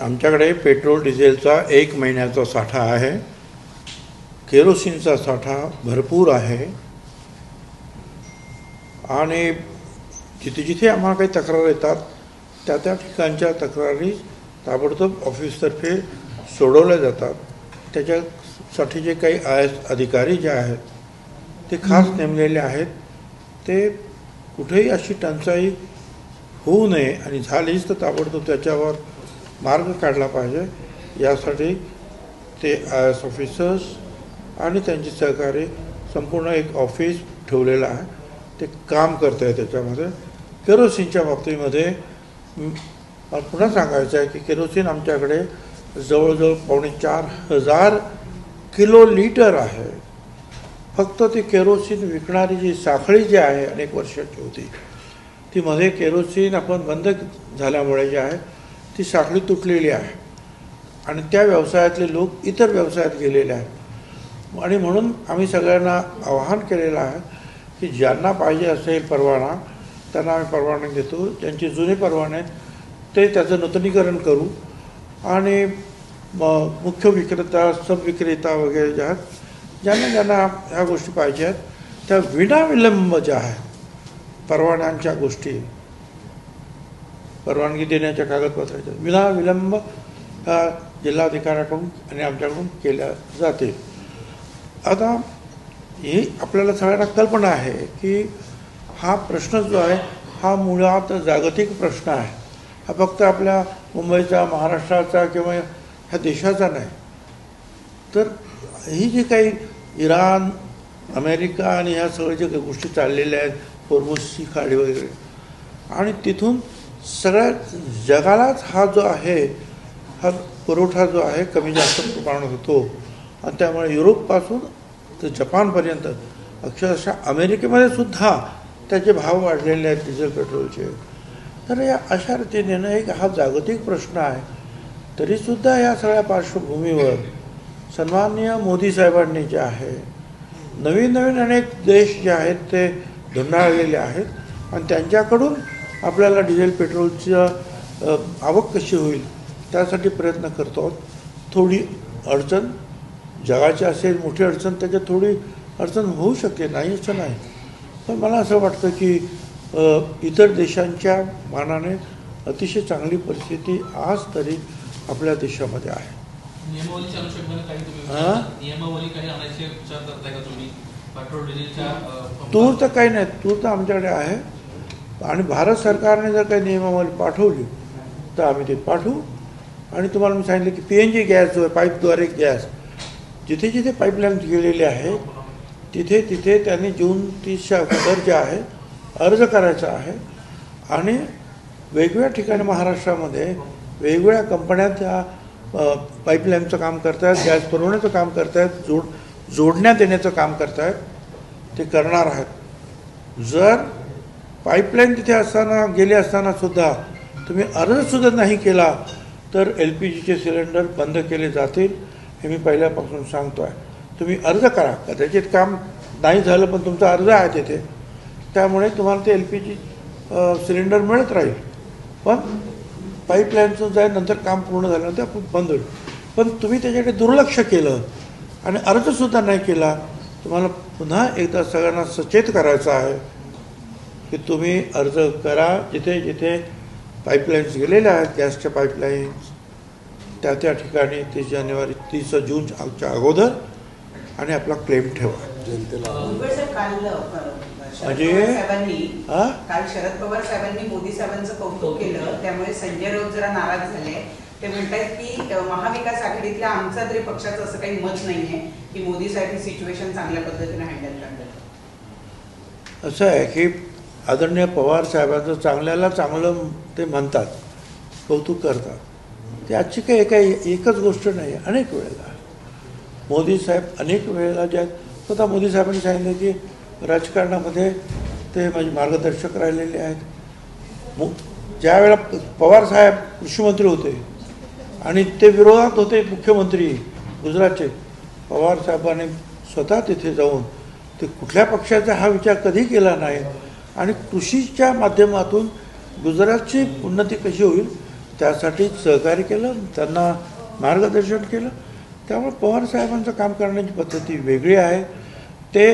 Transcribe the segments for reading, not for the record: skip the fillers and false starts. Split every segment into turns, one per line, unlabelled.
आमच्याकडे पेट्रोल डिझेलचा 1 महिन्याचा साठा आहे. केरोसिनचा साठा भरपूर आहे. आणि जिथे जिथे आम्हाला काही तक्रार येतात त्या त्या ठिकाणच्या तक्रारी ताबडतोब ऑफिसतर्फे सोडवल्या जातात. त्याच्यासाठी जे काही अधिकारी जे आहेत ते खास नेमलेले आहेत, ते कुठेही अशी टंचाई होऊ नये आणि झालीच तर ताबडतोब त्याच्यावर मार्ग काढला पाहिजे. यासाठी ते IAS ऑफिसर्स आणि त्यांचे सहकारी संपूर्ण एक ऑफिस ठेवलेलं आहे, ते काम करत आहे. त्याच्यामध्ये केरोसिनच्या बाबतीमध्ये मला पुन्हा सांगायचं आहे की केरोसिन आमच्याकडे जवळजवळ 4,500 किलो लिटर आहे. फक्त ती केरोसिन विकणारी जी साखळी जी आहे अनेक वर्षाची होती, ती मध्ये केरोसिन आपण बंद झाल्यामुळे जे आहे ती साखळी तुटलेली आहे आणि त्या व्यवसायातले लोक इतर व्यवसायात गेलेले आहेत. आणि म्हणून आम्ही सगळ्यांना आवाहन केलेलं आहे की ज्यांना पाहिजे असेल परवाना त्यांना आम्ही परवाने देतो. ज्यांचे जुने परवाने आहेत ते त्याचं नूतनीकरण करू आणि मुख्य विक्रेता, सबविक्रेता वगैरे जे आहेत ज्यांना ह्या गोष्टी पाहिजे आहेत त्या विनाविलंब ज्या आहेत परवान्यांच्या गोष्टी, परवानगी देण्याच्या कागदपत्राच्या विनाविलंब जिल्हाधिकाऱ्याकडून आणि आमच्याकडून केल्या जाते. आता ही आपल्याला सगळ्यांना कल्पना आहे की हा प्रश्न जो आहे हा मुळात जागतिक प्रश्न आहे. हा फक्त आपल्या मुंबईचा, महाराष्ट्राचा किंवा ह्या देशाचा नाही. तर ही जी काही इराण, अमेरिका आणि ह्या सगळ्या ज्या गोष्टी चाललेल्या आहेत, होर्मुझची खाडी वगैरे, आणि तिथून सगळ्या जगालाच हा जो आहे हा पुरवठा जो आहे कमी जास्त प्रमाणात होतो. आणि त्यामुळे युरोपपासून तर जपानपर्यंत अक्षरशः अमेरिकेमध्ये सुद्धा त्याचे भाव वाढलेले आहेत डिझेल पेट्रोलचे. तर या अशा रीतीने एक हा जागतिक प्रश्न आहे. तरीसुद्धा या सगळ्या पार्श्वभूमीवर सन्माननीय मोदी साहेबांनी जे आहे नवीन अनेक देश जे आहेत ते धुंडाळलेले आहेत आणि त्यांच्याकडून आपल्याला डिझेल पेट्रोलचं आवक कशी होईल त्यासाठी प्रयत्न करतो. थोडी अडचण जगाची असेल, मोठी अडचण, त्याच्यात थोडी अडचण होऊ शकते, नाही असं नाही. पण मला असं वाटतं की इतर देशांच्या मानाने अतिशय चांगली परिस्थिती आज तरी आपल्या देशामध्ये आहे. तूर तर काही नाही, तूर तर आमच्याकडे आहे. आणि भारत सरकारने जर काही नियमावली पाठवली तर आम्ही ते पाठवू. आणि तुम्हाला मी सांगितलं की PNG गॅस जो आहे, पाईपद्वारे गॅस, जिथे जिथे पाईपलाईन गेलेले आहे तिथे तिथे त्यांनी जून 30च्या अगोदर जे आहे अर्ज करायचा आहे. आणि वेगवेगळ्या ठिकाणी महाराष्ट्रामध्ये वेगवेगळ्या कंपन्या त्या पाईपलाईनचं काम करत आहेत, गॅस पुरवण्याचं काम करत आहेत, जोडण्यात येण्याचं काम करत आहेत, ते करणार आहेत. जर पाईपलाईन तिथे असताना गेले असतानासुद्धा तुम्ही अर्जसुद्धा नाही केला तर LPGचे सिलेंडर बंद केले जातील, हे मी पहिल्यापासून सांगतो आहे. तुम्ही अर्ज करा, कदाचित काम नाही झालं पण तुमचा अर्ज आहे तिथे, त्यामुळे तुम्हाला ते LPG सिलेंडर मिळत राहील. पण पाईपलाईनचं जाईल नंतर काम पूर्ण झाल्यानंतर बंद होईल. पण तुम्ही त्याच्याकडे दुर्लक्ष केलं आणि अर्जसुद्धा नाही केला. तुम्हाला पुन्हा एकदा सगळ्यांना सचेत करायचं आहे की तुम्ही अर्ज करा. जिथे जिथे पाईपलाईन्स गेलेल्या आहेत, गॅसच्या पाईपलाईन्स, त्या ठिकाणी 30 जानेवारी 30 जूनच्या अगोदर आणि आपला क्लेम ठेवा. म्हणजे
काल शरद पवार साहेबांनी मोदी साहेबांचं कौतुक केलं, त्यामुळे संजय राऊत जरा नाराज झाले. ते म्हणतात की महाविकास आघाडीतल्या आमचा तरी पक्षाचं असं काही मत नाहीये की मोदी साहेब ही सिच्युएशन चांगल्या पद्धतीने हँडल करतात.
असं आहे की आदरणीय पवार साहेबांचं चांगल्याला चांगलं ते म्हणतात, कौतुक करतात. ते आजची काही एकच गोष्ट नाही, अनेक वेळेला मोदी साहेब अनेक वेळेला जे आहेत, स्वतः मोदी साहेबांनी सांगितलं की राजकारणामध्ये ते माझे मार्गदर्शक राहिलेले आहेत. ज्या वेळेला पवार साहेब कृषीमंत्री होते आणि ते विरोधात होते मुख्यमंत्री गुजरातचे, पवार साहेबांनी स्वतः तिथे जाऊन ते कुठल्या पक्षाचा हा विचार कधी केला नाही आणि कृषीच्या माध्यमातून गुजरातची उन्नती कशी होईल त्यासाठीच सहकार्य केलं, त्यांना मार्गदर्शन केलं. त्यामुळे पवारसाहेबांचं काम करण्याची पद्धती वेगळी आहे. ते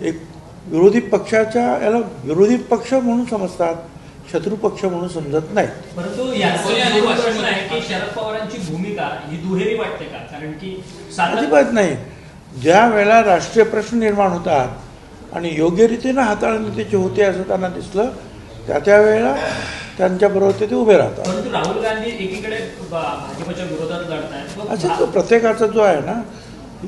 एक विरोधी पक्षाच्या याला विरोधी पक्ष म्हणून समजतात, शत्रू पक्ष म्हणून समजत नाही.
परंतु याचा प्रश्न आहे की शरद पवारांची भूमिका ही दुहेरी वाटते का? कारण की
अजिबात नाही. ज्या वेळेला राष्ट्रीय प्रश्न निर्माण होतात आणि योग्य रीतीनं हाताळणी त्याचे होते असं त्यांना दिसलं, त्या वेळेला त्यांच्याबरोबर ते उभे राहतात.
परंतु राहुल गांधी एकीकडे भाजपच्या विरोधात लढत आहेत.
असं तो प्रत्येकाचा जो आहे ना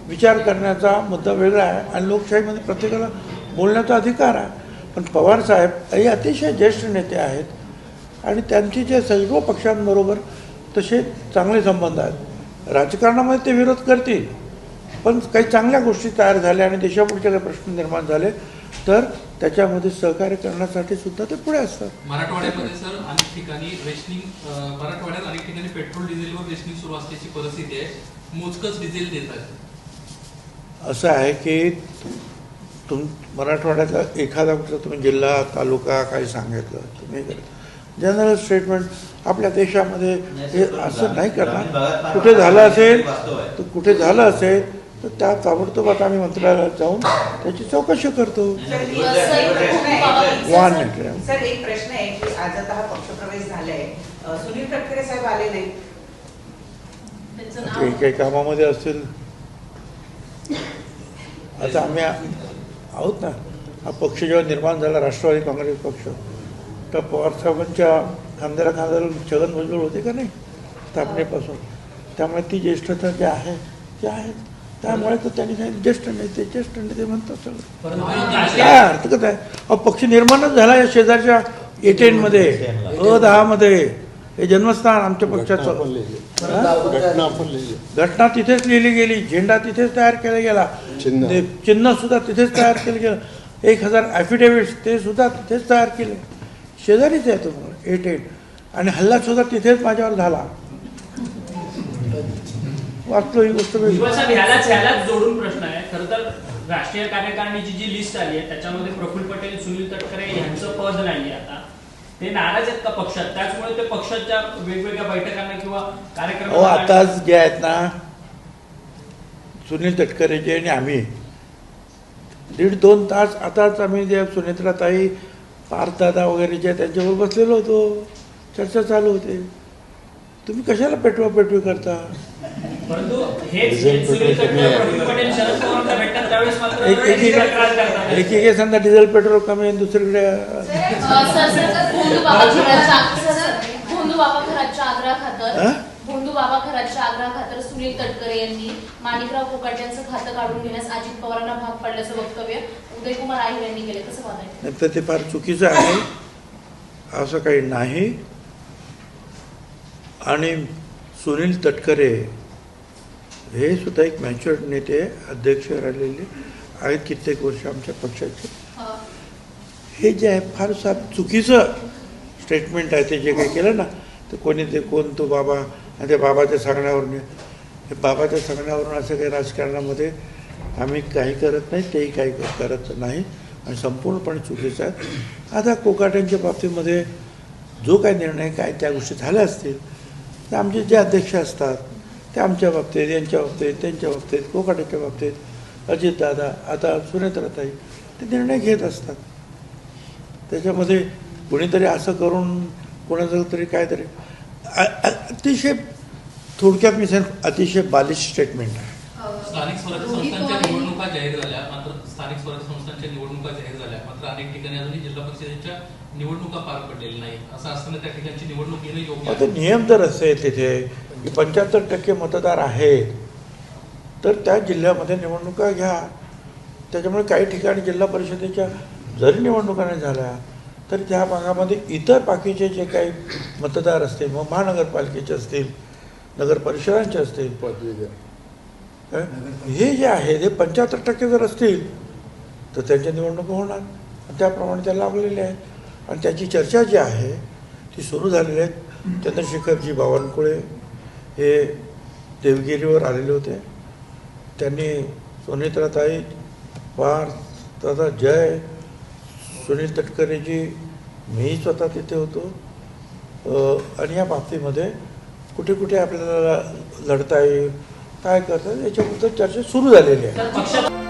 विचार करण्याचा मुद्दा वेगळा आहे आणि लोकशाहीमध्ये प्रत्येकाला बोलण्याचा अधिकार आहे. पण पवारसाहेब हे अतिशय ज्येष्ठ नेते आहेत आणि त्यांचे जे सर्व पक्षांबरोबर तसे चांगले संबंध आहेत. राजकारणामध्ये ते विरोध करतील, पण काही चांगल्या गोष्टी तयार झाल्या आणि देशापुढचे काही प्रश्न निर्माण झाले तर त्याच्यामध्ये सहकार्य करण्यासाठी सुद्धा ते पुढे असतात.
मराठवाड्यामध्ये सर अनेक ठिकाणी रेशनिंग, मराठवाड्यात अनेक ठिकाणी पेट्रोल डिझेलवर रेशनिंग सुरू असल्याची परिस्थिती आहे. मोजकच डिझेल देत आहेत.
असं आहे की मराठवाड्याचा एखादा कुठला तुम्ही जिल्हा तालुका काही सांगितलं तुम्ही जनरल स्टेटमेंट आपल्या देशामध्ये हे असं नाही करणार. कुठे झालं असेल तर कुठे झालं असेल तर त्या ताबडतोब आता आम्ही मंत्रालयात जाऊन त्याची चौकशी करतो.
सर एक प्रश्न आहे की आज आता हा पक्षप्रवेश झालाय, सुनील तटकरे साहेब आले नाही,
काही कामामध्ये असतील. आता आम्ही आहोत ना, हा पक्ष जेव्हा निर्माण झाला राष्ट्रवादी काँग्रेस पक्ष, तर पवारसाहेबांच्या खांद्याला खांद्याला छगन भुजबळ होते का नाही स्थापनेपासून. त्यामुळे ती ज्येष्ठता जी आहे ती आहे. त्यामुळे तर त्यांनी सांगितलं ज्येष्ठ नेते म्हणतात सगळं. काय हरकत आहे? पक्ष निर्माणच झाला या शेजारच्या A10मध्ये A10मध्ये. हे जन्मस्थान आमच्या पक्षाचं. घटना तिथेच लिहिली गेली, झेंडा तिथेच तयार केला गेला, चिन्ह सुद्धा तिथेच तयार केलं गेलं, 1000 ॲफिडेव्हिट्स ते सुद्धा तिथेच तयार केले. शेजारीच आहे तुम्हाला A10. आणि हल्ला सुद्धा तिथेच माझ्यावर झाला. वाचलो ही गोष्ट.
ह्यालाच जोडून प्रश्न आहे. खरं तर राष्ट्रीय कार्यकारिणीची जी लिस्ट आली आहे त्याच्यामध्ये प्रफुल्ल पटेल, सुनील तटकरे यांचं पद नाही. आता ते नाराज आहेत का पक्षात? त्याचमुळे ते पक्षाच्या वेगवेगळ्या बैठकांना किंवा कार्यक्रमांना
आताच जे आहेत ना सुनील तटकरेचे आणि आम्ही 1.5-2 तास आताच आम्ही जे सुनेत्राताई, पार्थदादा वगैरे जे त्यांच्याबरोबर बसलेलो होतो, चर्चा चालू होते. तुम्ही कशाला पेटवी करता?
परंतु सुनील तटकरे, प्रफुल्ल पटेल शरद पवारांना भेटतात त्यावेळेस मात्र
एकीकडे समजा डिझेल पेट्रोल कमी आहे, दुसरीकडे
भोंदू बाबा खराच्या आग्रहाखातर सुनील तटकरे यांनी माणिकराव कोकाटे यांचं खातं काढून घेण्यास अजित पवारांना भाग पाडल्याचं वक्तव्य उदयकुमार आहिर यांनी केले. कसं वाटायचं?
तर ते फार चुकीचं आहे. असं काही नाही. आणि सुनील तटकरे हे सुद्धा एक मॅच्युअर्ड नेते, अध्यक्ष राहिलेले आहेत कित्येक वर्ष आमच्या पक्षाचे. हे जे आहे फार चुकीचं स्टेटमेंट आहे. ते जे काही केलं ना तर कोण तो बाबा आणि त्या बाबाच्या सांगण्यावरून, हे बाबाच्या सांगण्यावरून असं काही राजकारणामध्ये आम्ही काही करत नाही, तेही काही करत नाही आणि संपूर्णपणे चुकीचं आहे. आता कोकाट्यांच्या बाबतीमध्ये जो काही निर्णय काय त्या गोष्टी झाल्या असतील तर आमचे जे अध्यक्ष असतात ते आमच्या बाबतीत, यांच्या बाबतीत, त्यांच्या बाबतीत, कोकाट्याच्या बाबतीत, अजितदादा, आता सुनेत्राताई ते निर्णय घेत असतात. त्याच्यामध्ये कोणीतरी असं करून कोणाचं तरी काहीतरी अतिशय थोडक्यात मी सांग अतिशय बालिश स्टेटमेंट आहे.
स्थानिक स्वराज्य संस्थांच्या निवडणुका जाहीर झाल्या, मात्र स्थानिक स्वराज्य संस्थांच्या निवडणुका जाहीर झाल्या, मात्र अनेक ठिकाणी अजूनही जिल्हा परिषदेच्या निवडणुका पार पडलेल्या नाही. असं असताना त्या ठिकाणची निवडणूक घेणं योग्य आहे.
आता नियम जर असेल तिथे की 75% मतदार आहेत तर त्या जिल्ह्यामध्ये निवडणुका घ्या. त्याच्यामुळे काही ठिकाणी जिल्हा परिषदेच्या जरी निवडणुका नाही झाल्या तर त्या भागामध्ये इतर बाकीचे जे काही मतदार असतील, मग महानगरपालिकेचे असतील, नगर परिषदांचे असतील, हे जे आहे ते 75% जर असतील तर त्यांच्या निवडणुका होणार. त्याप्रमाणे त्या लागलेले आहेत आणि त्याची चर्चा जी आहे ती सुरू झालेली आहे. चंद्रशेखरजी बावनकुळे हे देवगिरीवर आलेले होते. त्यांनी सुनेत्राताई, पार्थ दादा, जय, सुनील तटकरेजी, मी स्वतः तिथे होतो. आणि या बाबतीमध्ये कुठे कुठे आपल्याला लढता येईल, काय करता येईल याच्याबद्दल चर्चा सुरू झालेली आहे.
तर पक्षात